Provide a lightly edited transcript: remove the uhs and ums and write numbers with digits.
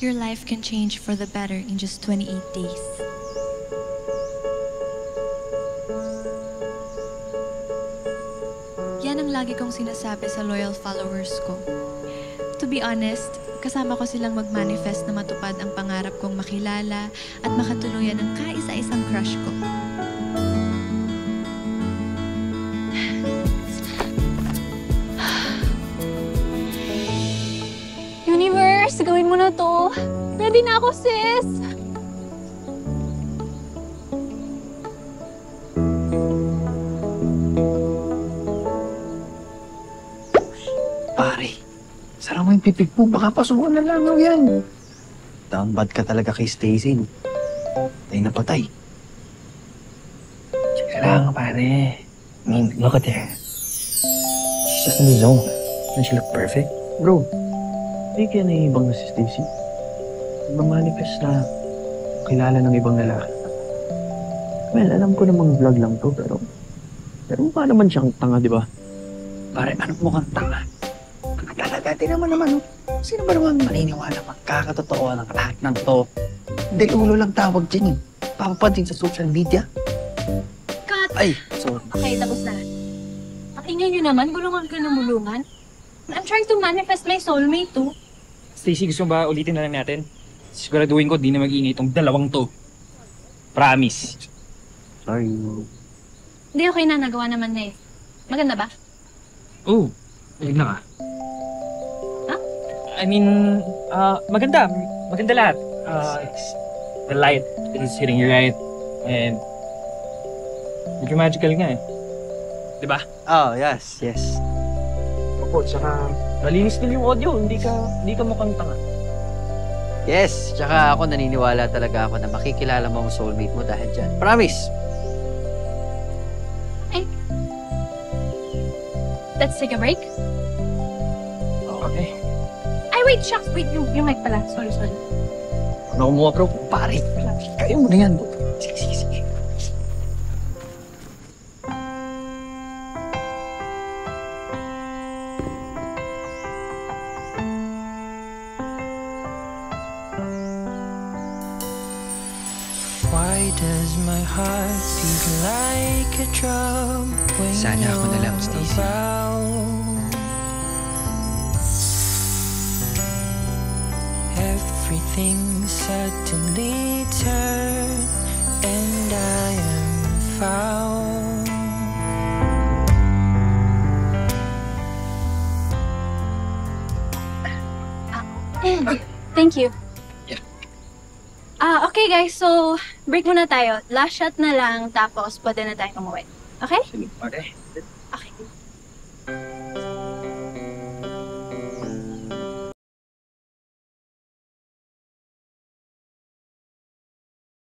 your life can change for the better in just 28 days. Yan ang lagi kong sinasabi sa loyal followers ko. To be honest, kasama ko silang mag-manifest na matupad ang pangarap kong makilala at makatuluyan ng kaisa-isang crush ko. Universe, gawin mo na to. Ready na ako, sis. Pare, sarang mo yung pipig mo. Baka pasukan na lang yan. Down bad ka talaga kay Stacy. Patay na patay. Tsaka lang, pare. I mean, look at her. She's just in the zone. Doesn't she look perfect? Bro, hindi kaya naiibang na si Stacy. Manifest na kilala ng ibang lalaki. Well, alam ko namang vlog lang to, pero mukha naman siyang tanga, di ba? Pare, ano mukhang tanga? Talaga, di naman. Sino ba naman maniniwala magkakatotohanan ng lahat ng to? Hindi, ulo lang tawag dyan eh. Papapansin sa social media. Cut! Ay, sorry. Okay, tapos na. Patingnan nyo naman, gulungan ka ng mulungan. I'm trying to manifest my soulmate too. Stacy, gusto mo ba ulitin na lang natin? Siguraduhin ko, di na mag-iingay itong dalawang to. Promise. Sorry. Hindi, okay na. Nagawa naman na eh. Maganda ba? Oh, ayun na ka. Huh? I mean, maganda. Maganda lahat. The light is hitting you right. And medyo magical nga eh. Diba? Oh, yes. Opo, tsaka malinis din yung audio. Hindi ka mukhang tanga. Yes, tsaka ako naniniwala talaga ako na makikilala mo ang soulmate mo dahil dyan. Promise! Hey. Let's take a break. Okay. Ay, wait, shucks. Wait, yung mic pala. Sorry. Ano mo, bro? Pare, kaya mo na yan. Sige. Sana ako na lang, Stacy. Everything suddenly turned and I am found. Thank you. Yeah. Okay guys, so break muna tayo. Last shot na lang, tapos pwede na tayo umuwi. Okay? Okay. Okay.